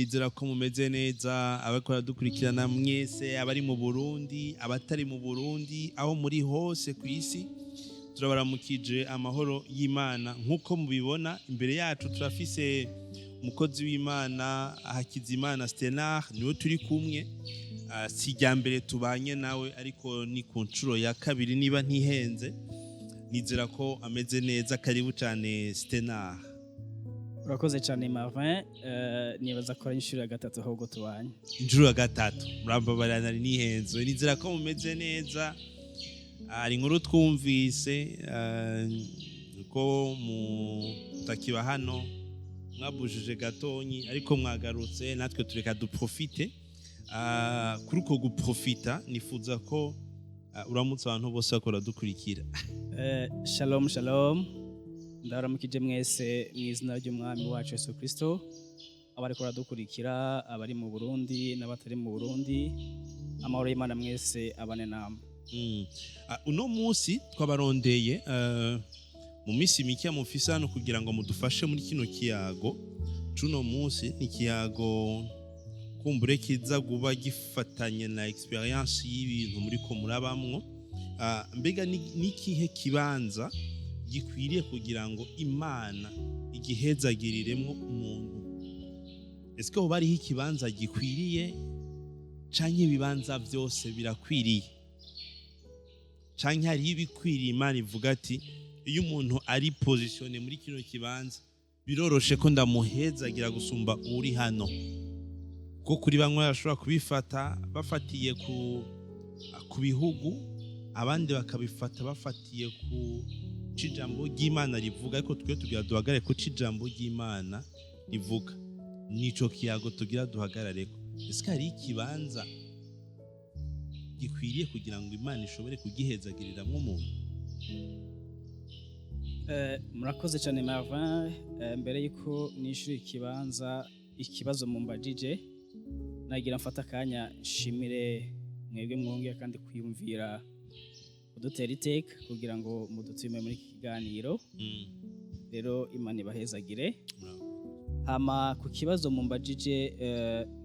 nizera ko mumeze neza abakora dukurikirana mwese abari mu Burundi abatari mu Burundi aho muri hose ku isi turabaramukije amahoro y'Imana nkuko mubibona imbere yacu turafise umukozi w'Imana Hakizimana Stenar niwe turi kumwe si rya mbere tubanye nawe ariko ni ku ncuro ya kabiri niba ntihenze nizera ko ameze neza karibu cyane Stenar. Urakoze cyane Marvin nibaza ko ari inshuro ya gatatu ahubwo tubanye. Inshuro ya gatatu murambabarana ari nihenze nizera ko mumeze neza ari inkuru twumvise ko mutakiba hano mwabujije gatonyi ariko mwagarutse natwe tureka duprofite kuri uko guprofita nifuza ko uramutse abantu bose bakora dukurikira. Shalom shalom ndaramukije mwese mu izina ry'umwami wacu Yesu Kristo abari kora dukurikira abari mu Burundi n'abatari mu Burundi amahoro y'Imana mwese abane namwe. Uno munsi twabarondeye mu minsi mike mufise hano kugira ngo mudufashe muri kino kiyago cuno munsi ni kiyago kumbure kiza guba gifatanye na experience y'ibintu muri ko murabamwo mbega nikihe kibanza gikwiriye kugira ngo Imana igihezagiriremwo umuntu. Est-ce que bariho ikibanza gikwiriye canke ibibanza byose birakwiriye canke hari ibikwiriye Imana ivuga ati iyo umuntu ari positione muri kino kibanza biroroshe ko ndamuhezagira gusumba uri hano ko kuri bamwe bashobora kubifata bafatiye ku bihugu abandi bakabifata bafatiye ku cijambo ry'Imana rivuga ariko twe tugira duhagarare ku cijambo ry'Imana rivuga nico kiyago tugira duhagarareko. Ese hari ikibanza gikwiriye kugira ngo Imana ishobore kugihezagiriramwo umuntu? Murakoze cyane Marvin mbere yuko nishura ikibazo mumbajije nagira mfata akanya nshimire mwebwe mwongeye kandi kwiyumvira kudutera iteka kugira ngo mudutume muri kiganiro rero Imana ibahezagire. Hama ku kibazo mumbajije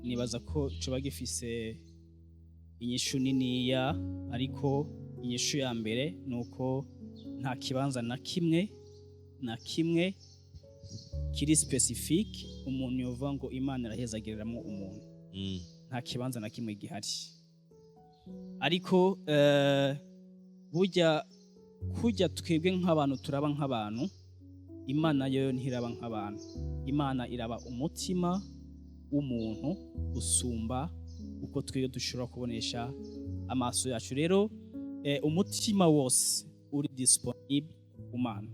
nibaza ko coba gifise inyishu niniya ariko inyishu ya mbere nuko nta kibanza na kimwe kiri specific umuntu yova ngo Imana irahezagiriramwo umuntu nta kibanza na kimwe gihari ariko kujya twebwe nk'abantu turaba nk'abantu Imana yo ntiraba nk'abantu. Imana iraba umutima w'umuntu usumba uko twebwe dushobora kubonesha amaso yacu. Rero umutima wose uri disponible umana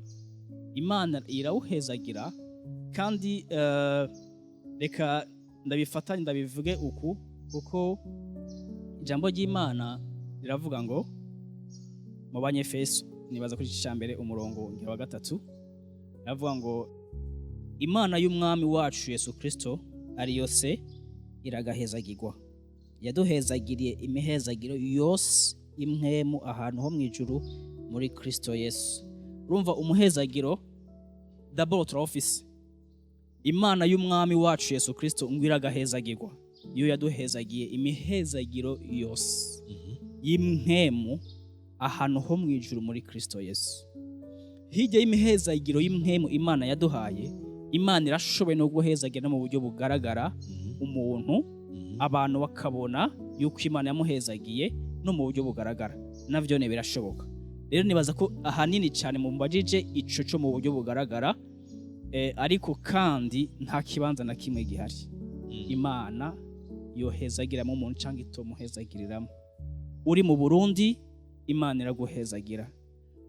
Imana irawuhezagira kandi reka ndabifatanye ndabivuge uku kuko ijambo ry'Imana riravuga ngo mu Banyefeso nibaza kuri iki cyambere umurongo wa 3 ravuga ngo Imana y'umwami wacu Yesu Kristo ari yose iragahezagirwa yaduhezagiriye imihezagiro yose imwemu ahantu ho mwijuru muri Kristo Yesu. Urumva umuhezagiro double office Imana y'umwami wacu Yesu Kristo ngwiragahezagirwa yo yaduhezagiye imihezagiro yose y'imwemu ahantu ho mwijuru muri Kristo Yesu. Hirya y'imihezagiro y'imwemu Imana yaduhaye Imana irashoboye no guhezagira mu buryo bugaragara umuntu abantu bakabona yuko Imana yamuhezagiye no mu buryo bugaragara navyo ne birashoboka. Rero nibaza ko ahanini cyane mu mbajije ico cyo mu buryo bugaragara ariko kandi nta kibanza na kimwe gihari Imana yohezagiramo umuntu cyangwa itomuhezagiriramo. Uri mu Burundi Imana iraguhezagira,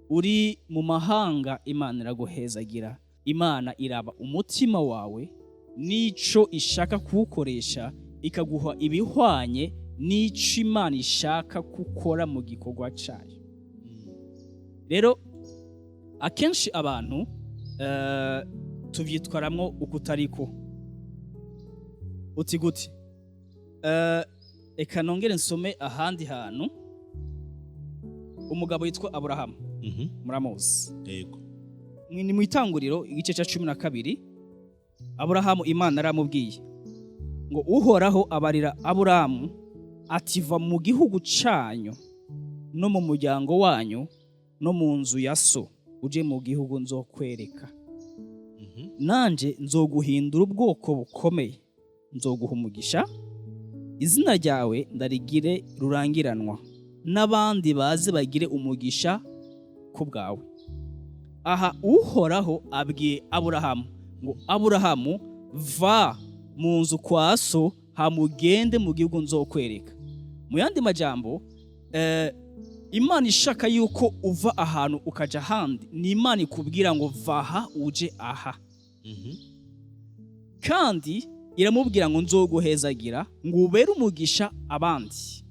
uri mu mahanga Imana iraguhezagira. Imana iraba umutima wawe nico ishaka kuwukoresha ikaguha ibihwanye nico Imana ishaka gukora mu gikorwa cyayo. Rero akenshi abantu tuvyitwaramwo ukutariko uti gute eka nongere nsome ahandi hantu umugabo yitwa Aburahamu muramuzi yego ni mu itanguriro igice cya 12 Aburahamu Imana aramubwiye ngo uhoraho abarira Aburamu ati va mu gihugu cyanyu no mu muryango wanyu no mu nzu ya so uje mu gihugu nzokwereka nanje nzoguhindura ubwoko bukomeye nzoguha umugisha izina ryawe ndarigire rurangiranwa n'abandi baze bagire umugisha ku bwawe. Aha uhoraho abwiye Aburahamu ngo Aburahamu va mu nzu kwa so hamugende mu gihugu nzokwereka. Mu yandi majambo Imana ishaka yuko uva ahantu ukaja ahandi ni Imana ikubwira ngo vaha uje aha. Kandi iramubwira ngo nzoguhezagira ngo ubere umugisha abandi.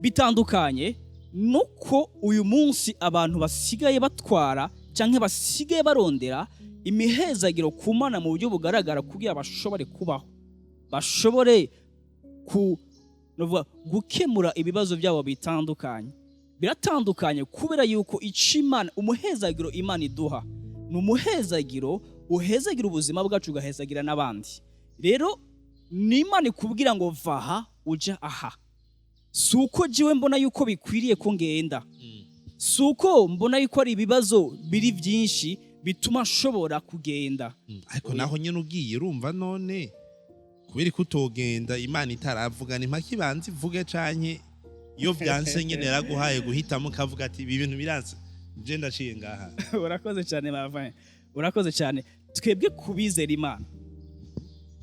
Bitandukanye nuko uyu munsi abantu basigaye batwara canke basigaye barondera imihezagiro ku Mana mu buryo bugaragara kugira bashobore kubaho, bashobore gukemura ibibazo byabo bitandukanye. Biratandukanye kubera yuko Imana umuhezagiro Imana iduha ni umuhezagiro uhezagira ubuzima bwacu ugahezagira n'abandi. Rero ni Imana ikubwira ngo vaha uja aha. Suko jiwe mbona yuko bikwiriye ko ngenda, suko mbona yuko ari ibibazo biri byinshi bituma nshobora kugenda. Ariko naho nyene ugiye urumva none kubera ko utogenda Imana itaravuga ni mpaka ibanze ivuge canke iyo byanse nyene yaraguhaye guhitamo kavuga ati ibi bintu biranze je ndaciye ngaha. Urakoze cyane Mavin, urakoze cyane. Twebwe kubizera Imana,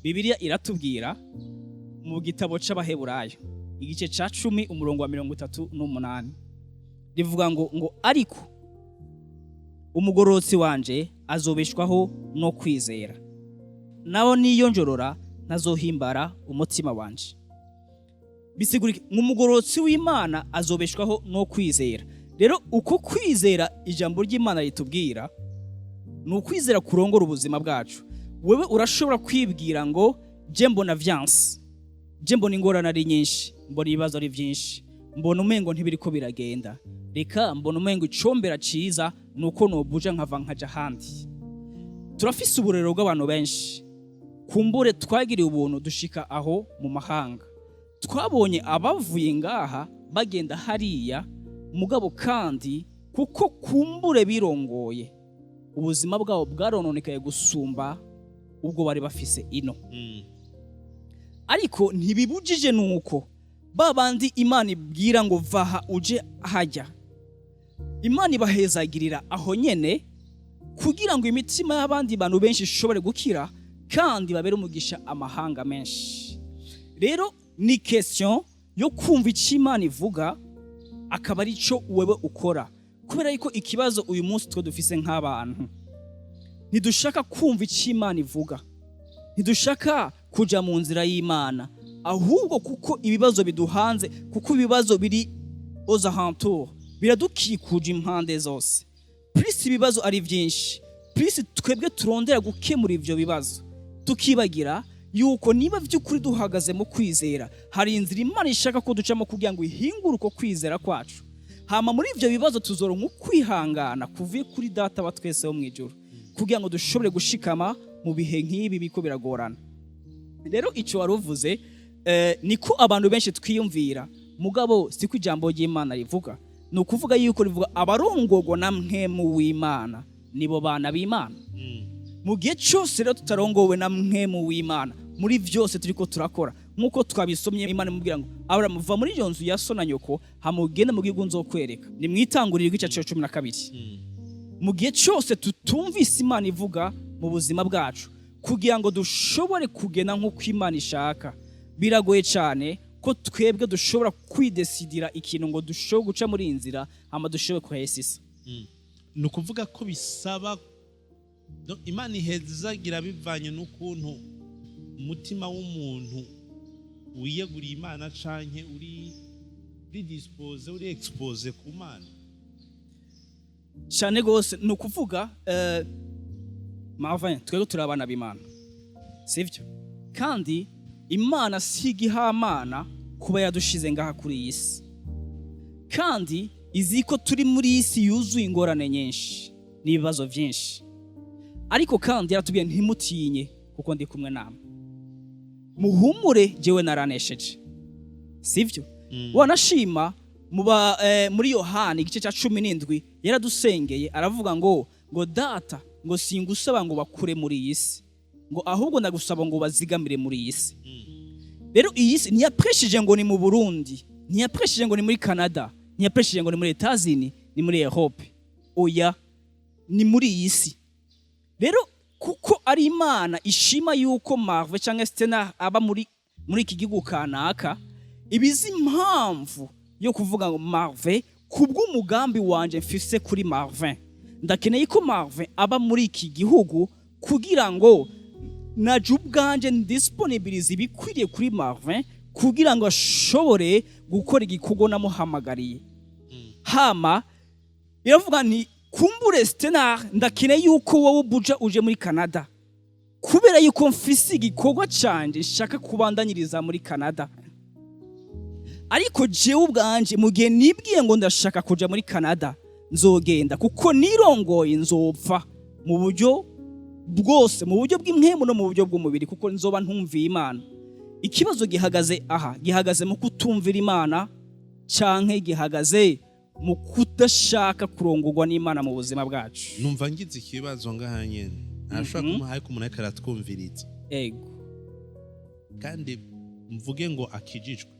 Bibiliya iratubwira mu gitabo c'Abaheburayo igice ca 10 umurongo wa 38 rivuga ngo ariko umugororotsi wanje azobeshwaho no kwizera, naho niyo njorora ntazohimbara umutima wanje. Bisigurike nk'umugororotsi w'Imana azobeshwaho no kwizera. Rero uko kwizera ijambo ry'Imana ritubwira ni ukwizera kurongora ubuzima bwacu. Wewe urashobora kwibwira ngo je mbona vyanse, je mbona ingorane ari nyinshi, mbona ibibazo ari byinshi, mbona umengo ntibiriko biragenda, reka mbona umengo icombera ciza nuko nobuja nkava nkaja handi. Turafise uburero bw'abantu benshi, kumbure twagiriye ubuntu dushika aho mu mahanga, twabonye abavuye ngaha bagenda hariya mugabo kandi kuko kumbure birongoye ubuzima bwabo bwarononekaye gusumba ubwo bari bafise ino. Ariko ntibibujije nuko babandi Imana ibwira ngo vaha uje hajya, Imana ibahezagirira aho nyene kugira ngo imitima y'abandi bantu benshi ishobore gukira kandi babere umugisha amahanga menshi. Rero ni question yo kumva icyo Imana ivuga akaba ari cyo wewe ukora, kubera yuko ikibazo uyu munsi twe dufise nk'abantu ntidushaka kumva icyo Imana ivuga, ntidushaka kuja mu nzira y'Imana, ahubwo kuko ibibazo biduhanze, kuko ibibazo biri aux alentours biradukikuje impande zose, plus ibibazo ari byinshi, plus twebwe turondera gukemura ivyo bibazo, tukibagira yuko niba vy'ukuri duhagaze mu kwizera hari inzira Imana ishaka ko ducamo kugira ngo ihingure uko kwizera kwacu. Hama muri ivyo bibazo tuzoronka kwihangana kuvuye kuri Data wa twese wo mwijuru kugira ngo dushobore gushikama mu bihe nk'ibi biko biragorana. Rero ico waruvuze niko abantu benshi twiyumvira, mugabo siko ijambo ry'Imana rivuga. Ni ukuvuga yuko rivuga abarongogo na mpwemu w'Imana nibo bana b'Imana. Mu gihe cyose rero tutarongowe na mpwemu w'Imana muri vyose turiko turakora, nkuko twabisomye Imana imubwira ngo Aburahamu va muri iyo nzu ya so na nyoko hamugende mu gihugu nzokwereka. Ni mwitangurira igice cya 12. Mu gihe cyose tutumvise Imana ivuga mu buzima bwacu kugira ngo dushobore kugena nk'uko Imana ishaka, biragoye cyane ko twebwe dushobora kwidesidira ikintu ngo dushobore guca muri inzira hama dushobore kuhesisa. Ni ukuvuga ko bisaba Imana ihezagira bivanye n'ukuntu umutima w'umuntu wiyeguriye Imana canke uri dispose, uri expose ku Mana cyane gose. Ni ukuvuga Marvin, twebwe turi abana b'Imana, sivyo? Kandi Imana sigihamana kuba yadushize ngaha kuri iyi si, kandi izi ko turi muri iyi si yuzuye ingorane nyinshi n'ibibazo byinshi, ariko kandi yaratubwiye ntimutinye kuko ndi kumwe namwe. muhumure jewe naranesheje, sivyo? Wanashima muri Yohana igice cya 17 yaradusengeye aravuga ngo data ngo singusaba ngo bakure muri iyi si, ngo ahubwo ndagusaba ngo bazigamire muri iyi si. Rero iyi si ntiyapreshije ngo ni mu Burundi, ntiyapreshije ngo ni muri Canada, ntiyapreshije ngo ni muri Etazini, ni muri Europe. Oya, ni muri iyi si. Rero kuko ari Imana ishima yuko Marve cyangwa Stena aba muri iki gihugu kanaka, ibizi impamvu yo kuvuga ngo Marve kubw'umugambi wanje mfise kuri Marvin, ndakeneye ko Marvin aba muri iki gihugu kugira ngo naje ubwanje ndisponibilize ibikwiriye kuri Marvin kugira ngo ashobore gukora igikorwa namuhamagariye. Hama iravuga nti kumbure Stena ndakeneye yuko wowe buja uje muri Canada, kubera yuko mfise igikorwa canje nshaka kubandanyiriza muri Canada. Ariko jewe ubwanje mu gihe nibwiye ngo ndashaka kuja muri Canada, nzogenda kuko nirongoye nzopfa mu buryo bwose, mu buryo bw'impemu no mu buryo bw'umubiri, kuko nzoba ntumviye Imana. Ikibazo gihagaze aha, gihagaze mu kutumvira Imana canke gihagaze mu kudashaka kurongorwa n'Imana mu buzima bwacu. Numva ngize ikibazo ngaha nyene, arashobora kumuhaye ko umuntu ariko aratwumviriza, ego, kandi mvuge ngo akijijwe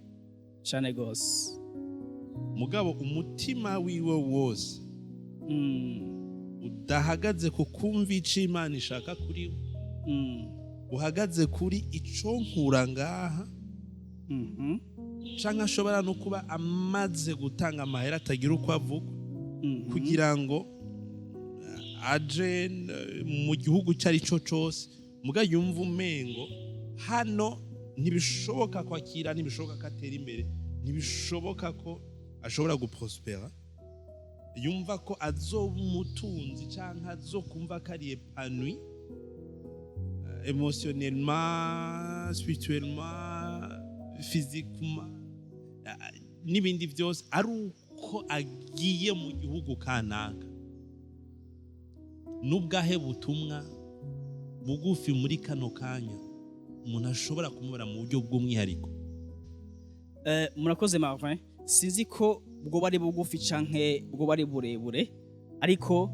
cyane gose, mugabo umutima wiwe wose udahagaze ku kumva ico Imana ishaka kuri we, uhagaze kuri ico nkura ngaha, canke ashobora no kuba amaze gutanga amahera atagira uko avuga kugira ngo aje mu gihugu cyari cyo cyose, muga yumva umengo hano ntibishoboka kwakira, ntibishoboka ko atera imbere, ntibishoboka ko ashobora guprospera, yumva ko azoba umutunzi canke azokumva ko ari épanoui émotionnellement, spirituellement, physiquement n'ibindi byose, ari uko agiye mu gihugu kanaka. N'ubwahe butumwa bugufi muri kano kanya umuntu ashobora kumubara mu buryo bw'umwihariko? Murakoze Marvin, sinzi ko bwo bari bugufi canke bwo bari burebure, ariko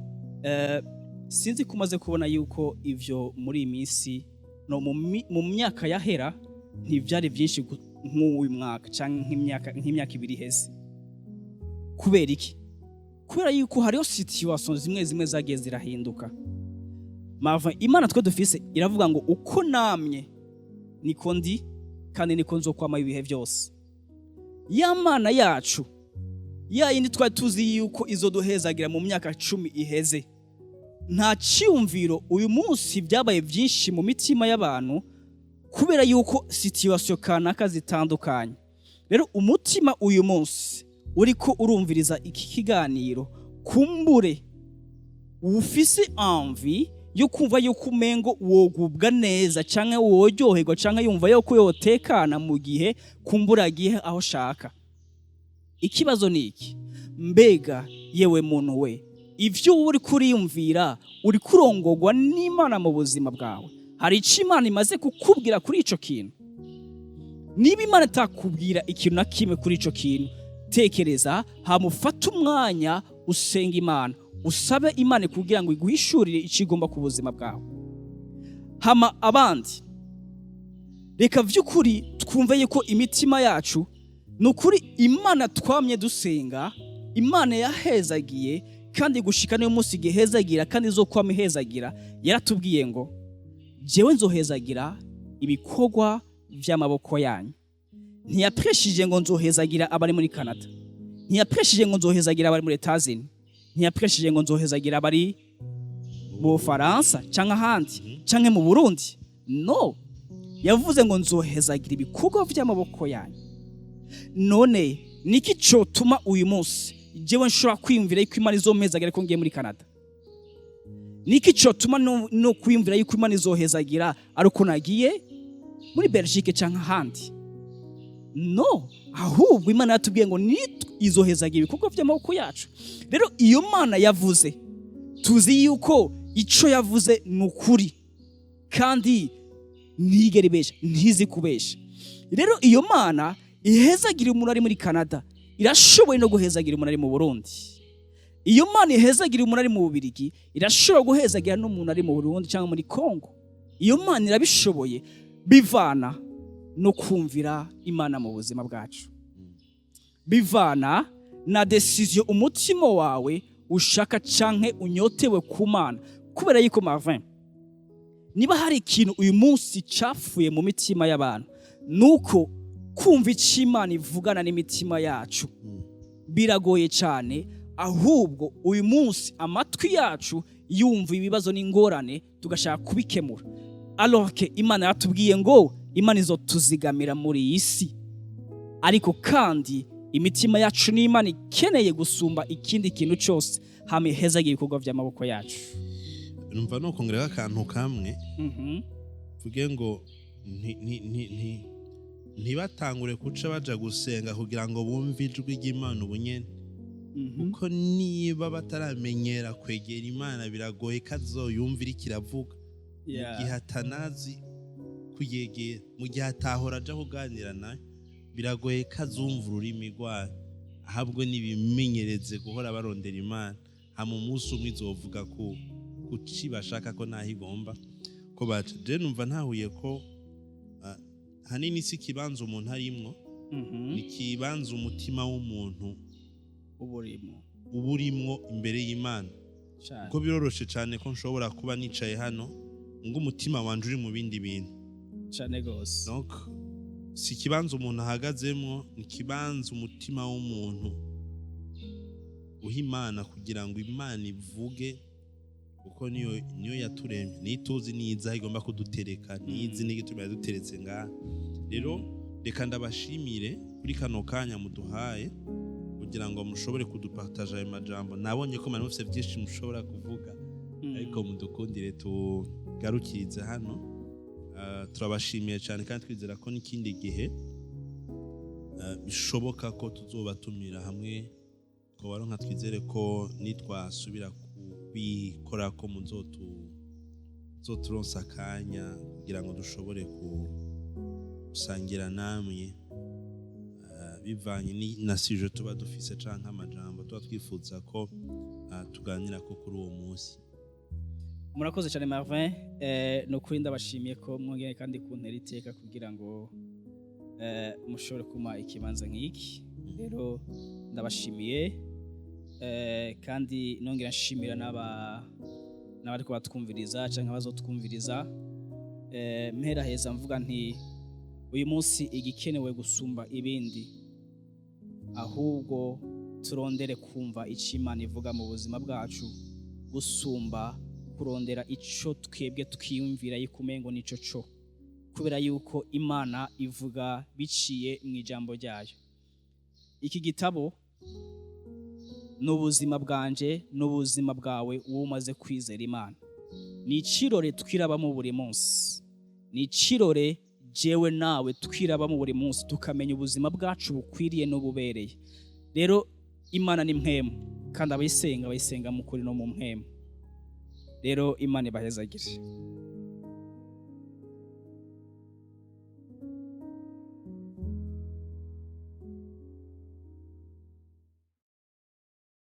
sinzi ko umaze kubona yuko ivyo muri iyi minsi no mu myaka yahera ntivyari byinshi nk'uyu mwaka canke nk'imyaka 2 iheze. Kubera iki? Kubera yuko hariho situation zimwe zagiye zirahinduka. Marvin, Imana twe dufise iravuga ngo uko namye niko ndi kandi niko nzokwama ibihe byose. Ya Mana yacu ya yindi twari tuzi yuko izoduhezagira mu myaka 10 iheze, nta cyumviro uyu munsi byabaye byinshi mu mitima y'abantu kubera yuko situation kanaka zitandukanye. Rero umutima uyu munsi uriko urumviriza iki kiganiro, kumbure ufise envie yo kumva yuko umengo wogubwa neza canke woryoherwa canke yumva yuko yotekana mu gihe kumbura gihe aho shaka. Ikibazo ni iki? Mbega yewe muntu we, ivyo uri kuriyumvira uri kurongorwa n'Imana mu buzima bwawe? Hari ico Imana imaze kukubwira kuri ico kintu? Niba Imana itakubwira ikintu na kimwe kuri ico kintu, tekereza, hamufata umwanya usenga Imana, usabe Imana kugira ngo iguhishurire ikigomba ku buzima bwawe. Hama abandi, reka vy'ukuri twumve yuko imitima yacu nukuri Imana twamye dusenga, Imana yahezagiye kandi gushika niyo munsi gihezagira kandi izokwama ihezagira. Yaratubwiye ngo jewe nzohezagira ibikorwa vy'amaboko yanyu. Ntiyapreshije ngo nzohezagira abari muri Canada, ntiyapreshije ngo nzohezagira abari muri Etazini, ntiyapreshije ngo nzohezagira abari mu Faransa canke ahandi canke mu Burundi. No, yavuze ngo nzohezagira ibikorwa vy'amaboko yanyu. None niki cotuma uyu munsi jewe nshobora kwiyumvira yuko Imana izompezagira ko ngiye muri Canada? Niki cotuma no kwiyumvira yuko Imana izohezagira ari uko nagiye muri Belgique canke ahandi? No, ahubwo Imana yatubwiye ngo izohezagira ibikorwa vy'amaboko yacu. Rero iyo Mana yavuze, tuzi yuko ico yavuze nukuri kandi ntigera ibesha, ntizi kubesha. Rero iyo Mana ihezagira umuntu ari muri Canada irashoboye no guhezagira umuntu ari mu Burundi. Iyo Mana ihezagira umuntu ari mu Bubiligi irashobora guhezagira n'umuntu ari mu Burundi cyangwa muri Kongo. Iyo Mana irabishoboye bivana no kumvira Imana mu buzima bwacu, bivana na decision umutima wawe ushaka canke unyotewe ku Mana. Kubera yuko Marvin, niba hari ikintu uyu munsi cafuye mu mitima y'abantu, nuko kumva icyo Imana ivugana n'imitima yacu biragoye cyane. Ahubwo uyu munsi amatwi yacu yumva ibibazo n'ingorane tugashaka kubikemura, alors que Imana yatubwiye ngo Imana izotuzigamira muri iyi si, ariko kandi imitima yacu ni Imana ikeneye gusumba ikindi kintu cyose. Hame hezagira ibikorwa by'amaboko yacu. Numva no kongerera akantu kamwe vuge ngo ntibatangure kuca baja gusenga kugira ngo bumve ijwi ry'Imana ubunyene, kuko niba bataramenyera kwegera Imana biragoye kazoyumvira ikiravuga mu gihe atanazi kuyegera, mu gihe atahora aja kuganira nayo biragoye kazumva ururimi rwayo. Ahabwo nibimenyereze guhora barondera Imana, hama umunsi umwe izovuga ko kuki bashaka ko naho igomba ko baca. Je numva ntahuye ko hanini si kibanza umuntu arimwo, ni kibanza umutima w'umuntu uburimwo imbere y'Imana. Ko biroroshe cyane ko nshobora kuba nicaye hano ngo umutima wanje uri mu bindi bintu cyane gose. Donc si kibanza umuntu ahagazemwo, ni kibanza umutima w'umuntu uha Imana kugira ngo Imana ivuge, kuko niyo yaturemye, nituzi niza igomba kudutereka, nizi n'igituma yaduteretse ngaha. Rero reka ndabashimire kuri kano kanya muduhaye kugira ngo mushobore kudupartager ayo majambo. Nabonye ko mufite byinshi mushobora kuvuga, ariko mudukundire tugarukirize hano. Turabashimiye cyane kandi twizera ko n'ikindi gihe bishoboka ko tuzobatumira hamwe, twabaronka. Twizere ko nitwasubira kubikora ko muzoturonsa akanya kugira ngo dushobore gusangira namwe bivanye na sije tuba dufise canke amajambo tuba twifuza ko tuganira ko kuri uwo munsi. Murakoze cyane Marvin, no kuri ndabashimiye ko mwongeye kandi kuntera iteka kugira ngo mushobore kuma ikibanza nk'iki. Rero ndabashimiye kandi nongera nshimira n'abari ko batwumviriza canke bazotwumviriza. Mpera heza mvuga nti uyu munsi igikenewe gusumba ibindi, ahubwo turondere kumva icyo Imana ivuga mu buzima bwacu gusumba kurondera ico twebwe twiyumvira yikumengo nico co, kubera yuko Imana ivuga biciye mu ijambo ryayo. Iki gitabo n'ubuzima bwanje n'ubuzima bwawe uwo umaze kwizera Imana, ni icirore twirabamo buri munsi, ni icirore jewe nawe twirabamo buri munsi, tukamenya ubuzima bwacu bukwiriye n'ububereye. Rero Imana ni mpemu, kandi abayisenga mu kuri no mu mpemu. Rero Imana ibahezagire.